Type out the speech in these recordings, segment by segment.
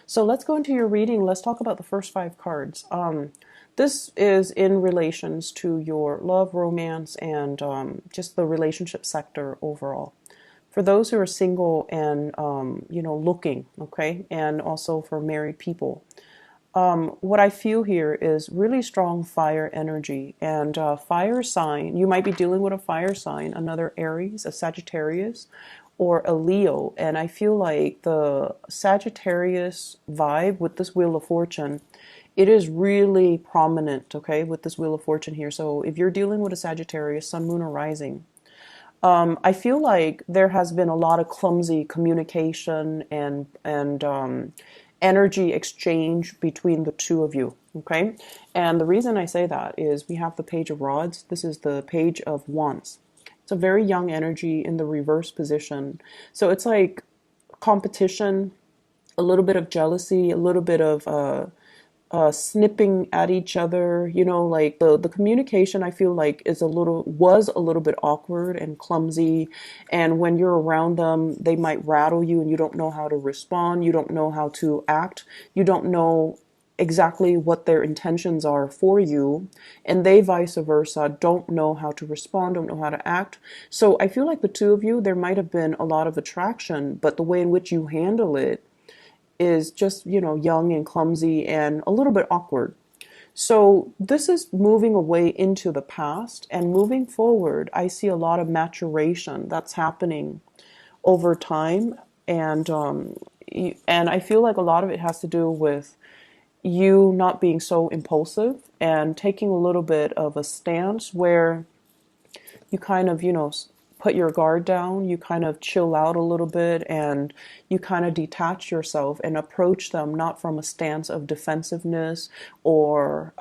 So let's go into your reading. Let's talk about the first five cards. This is in relations to your love, romance, and just the relationship sector overall. For those who are single and looking, okay, and also for married people. What I feel here is really strong fire energy and fire sign. You might be dealing with a fire sign, another Aries, a Sagittarius, or a Leo. And I feel like the Sagittarius vibe with this Wheel of Fortune, it is really prominent, okay, with this Wheel of Fortune here. So if you're dealing with a Sagittarius, Sun, Moon, or Rising, I feel like there has been a lot of clumsy communication and energy exchange between the two of you. Okay, and the reason I say that is we have the Page of Rods. This is the Page of Wands. It's a very young energy in the reverse position. So it's like competition, a little bit of jealousy, a little bit of snipping at each other. Like the communication, I feel like was a little bit awkward and clumsy. And when you're around them, they might rattle you and you don't know how to respond. You don't know how to act. You don't know exactly what their intentions are for you, and they vice versa don't know how to respond, don't know how to act. So I feel like the two of you, there might have been a lot of attraction, but the way in which you handle it is just, young and clumsy and a little bit awkward. So this is moving away into the past, and moving forward, I see a lot of maturation that's happening over time. And I feel like a lot of it has to do with you not being so impulsive and taking a little bit of a stance where you kind of, put your guard down, you kind of chill out a little bit, and you kind of detach yourself and approach them not from a stance of defensiveness or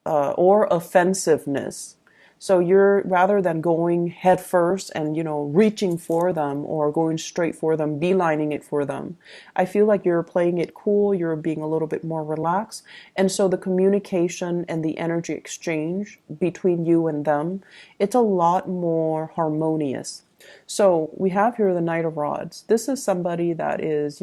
offensiveness. So you're, rather than going head first and, reaching for them or going straight for them, beelining it for them, I feel like you're playing it cool, you're being a little bit more relaxed. And so the communication and the energy exchange between you and them, it's a lot more harmonious. So we have here the Knight of Rods. This is somebody that is,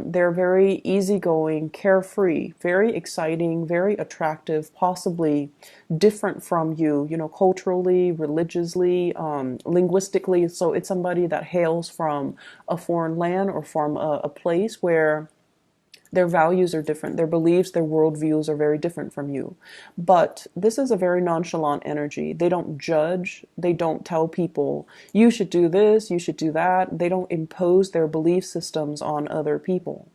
they're very easygoing, carefree, very exciting, very attractive, possibly different from you, culturally, religiously, linguistically. So it's somebody that hails from a foreign land or from a place where their values are different, their beliefs, their worldviews are very different from you. But this is a very nonchalant energy. They don't judge. They don't tell people, you should do this, you should do that. They don't impose their belief systems on other people.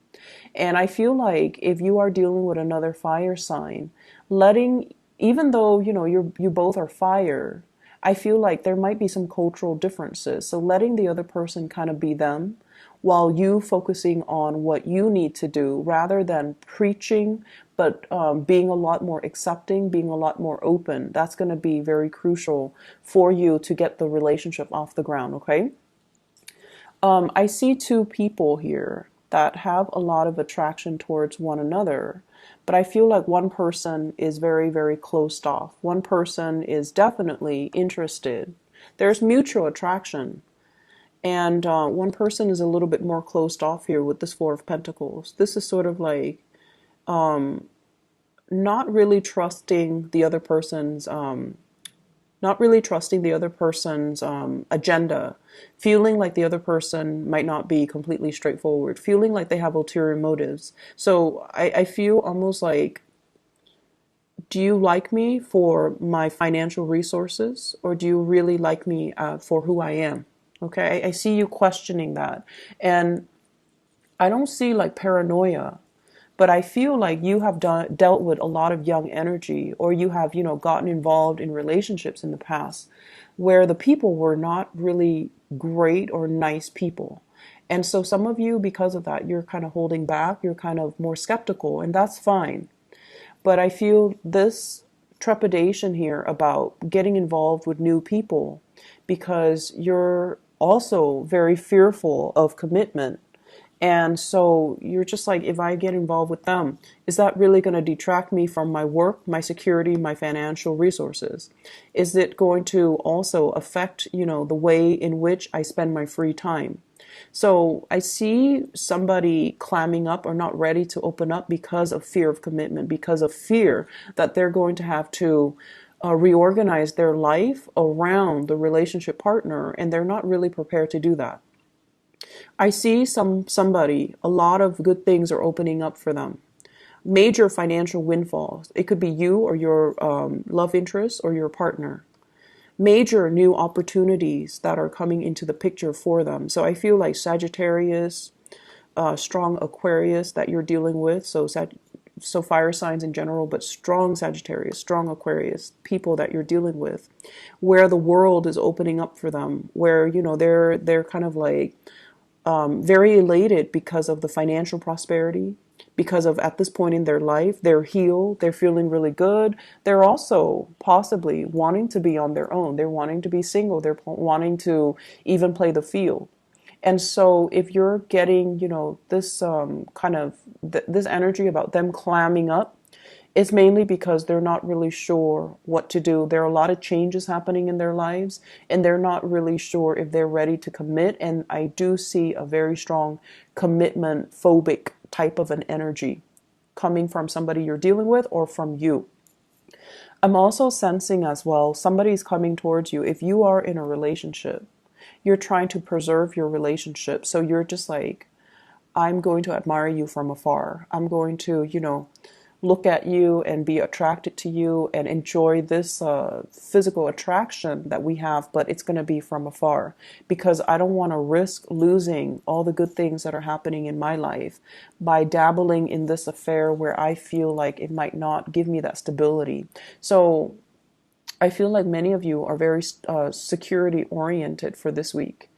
And I feel like if you are dealing with another fire sign, even though, you both are fire, I feel like there might be some cultural differences. So letting the other person kind of be them, while you focusing on what you need to do rather than preaching, but being a lot more accepting, being a lot more open. That's going to be very crucial for you to get the relationship off the ground, okay? I see two people here that have a lot of attraction towards one another, but I feel like one person is very, very closed off. One person is definitely interested. There's mutual attraction. And one person is a little bit more closed off here with this Four of Pentacles. This is sort of like not really trusting the other person's agenda, feeling like the other person might not be completely straightforward, feeling like they have ulterior motives. So I feel almost like, do you like me for my financial resources, or do you really like me for who I am? Okay, I see you questioning that. And I don't see like paranoia, but I feel like you have dealt with a lot of young energy, or you have, gotten involved in relationships in the past where the people were not really great or nice people. And so some of you, because of that, you're kind of holding back, you're kind of more skeptical, and that's fine. But I feel this trepidation here about getting involved with new people because you're also very fearful of commitment. And so you're just like, if I get involved with them, is that really going to detract me from my work, my security, my financial resources? Is it going to also affect, the way in which I spend my free time? So I see somebody clamming up or not ready to open up because of fear of commitment, because of fear that they're going to have to reorganize their life around the relationship partner, and they're not really prepared to do that. I see somebody, a lot of good things are opening up for them. Major financial windfalls. It could be you or your love interest or your partner. Major new opportunities that are coming into the picture for them. So I feel like Sagittarius, strong Aquarius that you're dealing with. So fire signs in general, but strong Sagittarius, strong Aquarius, people that you're dealing with, where the world is opening up for them, where they're kind of like very elated because of the financial prosperity, because of at this point in their life, they're healed, they're feeling really good. They're also possibly wanting to be on their own. They're wanting to be single. They're wanting to even play the field. And so if you're getting, this this energy about them clamming up, it's mainly because they're not really sure what to do. There are a lot of changes happening in their lives, and they're not really sure if they're ready to commit. And I do see a very strong commitment phobic type of an energy coming from somebody you're dealing with or from you. I'm also sensing as well, somebody's coming towards you. If you are in a relationship, you're trying to preserve your relationship. So you're just like, I'm going to admire you from afar. I'm going to, look at you and be attracted to you and enjoy this physical attraction that we have, but it's going to be from afar because I don't want to risk losing all the good things that are happening in my life by dabbling in this affair where I feel like it might not give me that stability. So I feel like many of you are very security oriented for this week.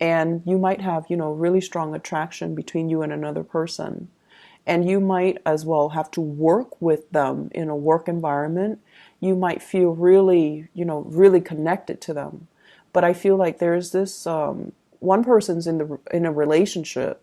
And you might have, really strong attraction between you and another person. And you might as well have to work with them in a work environment. You might feel really, really connected to them. But I feel like there's this one person's in a relationship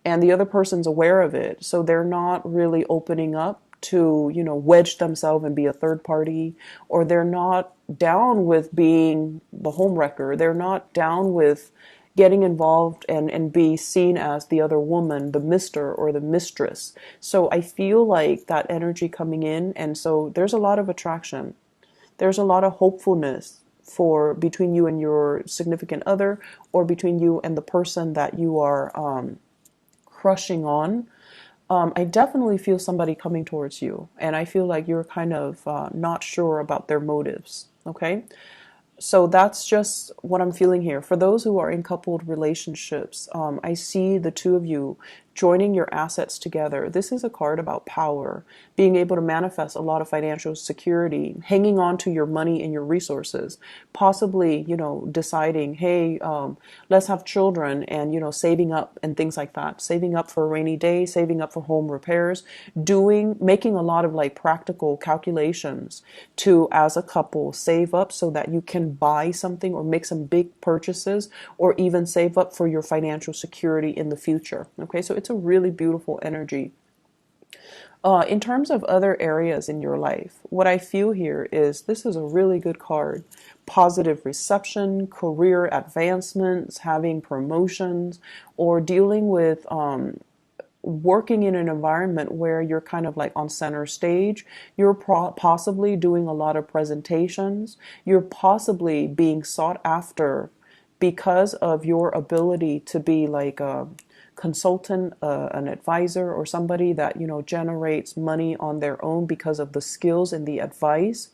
and the other person's aware of it. So they're not really opening up to, wedge themselves and be a third party, or they're not down with being the homewrecker. They're not down with getting involved and be seen as the other woman, the mister or the mistress. So I feel like that energy coming in. And so there's a lot of attraction. There's a lot of hopefulness for between you and your significant other, or between you and the person that you are crushing on. I definitely feel somebody coming towards you, and I feel like you're kind of not sure about their motives. Okay. So that's just what I'm feeling here. For those who are in coupled relationships, I see the two of you joining your assets together. This is a card about power, being able to manifest a lot of financial security, hanging on to your money and your resources, possibly, deciding, hey, let's have children and, saving up and things like that, saving up for a rainy day, saving up for home repairs, making a lot of like practical calculations to, as a couple, save up so that you can buy something or make some big purchases or even save up for your financial security in the future. Okay, so it's a really beautiful energy. In terms of other areas in your life, what I feel here is this is a really good card. Positive reception, career advancements, having promotions, or dealing with working in an environment where you're kind of like on center stage. You're possibly doing a lot of presentations. You're possibly being sought after because of your ability to be like a consultant, an advisor, or somebody that generates money on their own because of the skills and the advice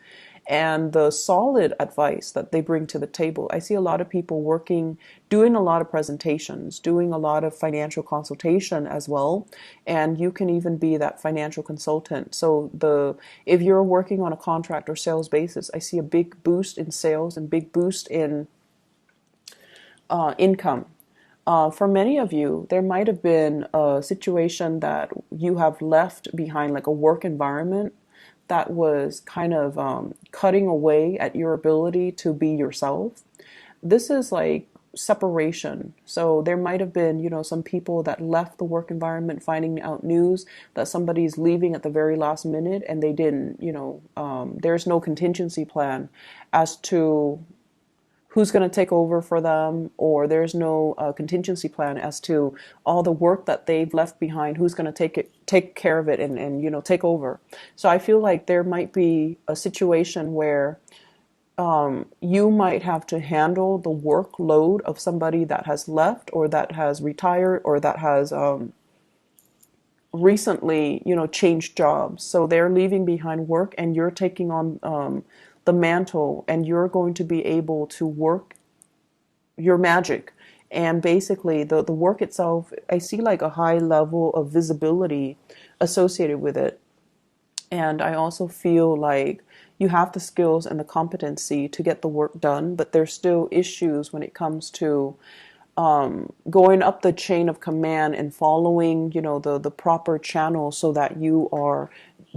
and the solid advice that they bring to the table. I see a lot of people working, doing a lot of presentations, doing a lot of financial consultation as well, and you can even be that financial consultant. So if you're working on a contract or sales basis, I see a big boost in sales and big boost in income. For many of you, there might have been a situation that you have left behind, like a work environment that was kind of cutting away at your ability to be yourself. This is like separation. So there might have been, some people that left the work environment finding out news that somebody's leaving at the very last minute and they didn't, there's no contingency plan as to who's going to take over for them, or there's no contingency plan as to all the work that they've left behind, who's going to take care of it, and take over. So I feel like there might be a situation where you might have to handle the workload of somebody that has left, or that has retired, or that has recently, changed jobs. So they're leaving behind work, and you're taking on the mantle, and you're going to be able to work your magic. And basically, the work itself, I see like a high level of visibility associated with it. And I also feel like you have the skills and the competency to get the work done, but there's still issues when it comes to going up the chain of command and following, the proper channel, so that you are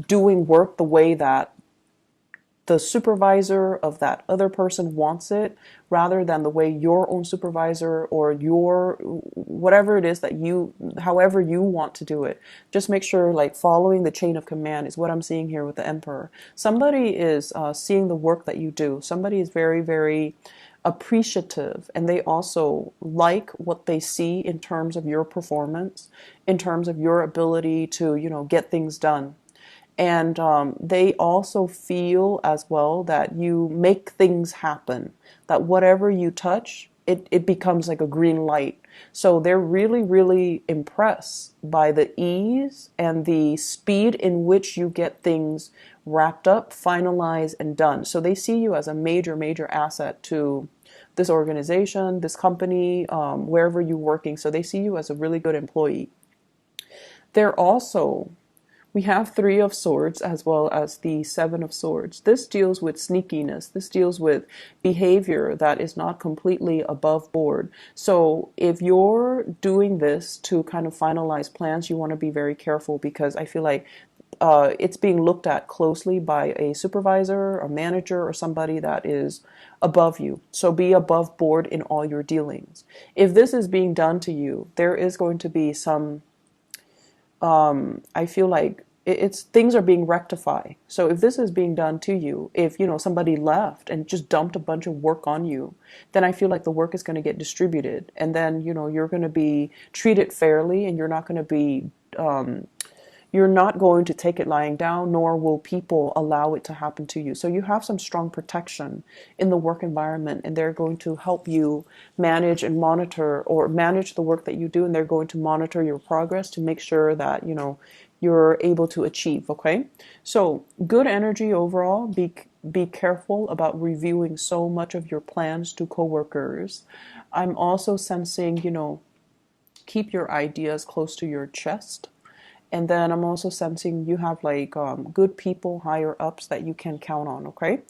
doing work the way that the supervisor of that other person wants it, rather than the way your own supervisor, or your whatever it is that you, however you want to do it. Just make sure, like, following the chain of command is what I'm seeing here with the Emperor. Somebody is seeing the work that you do. Somebody is very, very appreciative, and they also like what they see in terms of your performance, in terms of your ability to, get things done. And they also feel as well that you make things happen, that whatever you touch, it becomes like a green light. So they're really, really impressed by the ease and the speed in which you get things wrapped up, finalized, and done. So they see you as a major, major asset to this organization, this company, wherever you're working. So they see you as a really good employee. They're also, we have Three of Swords as well as the Seven of Swords. This deals with sneakiness. This deals with behavior that is not completely above board. So if you're doing this to kind of finalize plans, you want to be very careful, because I feel like it's being looked at closely by a supervisor, a manager, or somebody that is above you. So be above board in all your dealings. If this is being done to you, there is going to be some I feel like it's things are being rectified. So if this is being done to you, if somebody left and just dumped a bunch of work on you, then I feel like the work is going to get distributed, and then you're going to be treated fairly, and you're not going to take it lying down, nor will people allow it to happen to you. So you have some strong protection in the work environment, and they're going to help you manage and monitor, or manage the work that you do, and they're going to monitor your progress to make sure that, you're able to achieve, okay? So good energy overall. Be careful about reviewing so much of your plans to coworkers. I'm also sensing, keep your ideas close to your chest. And then I'm also sensing you have like good people, higher ups that you can count on, okay?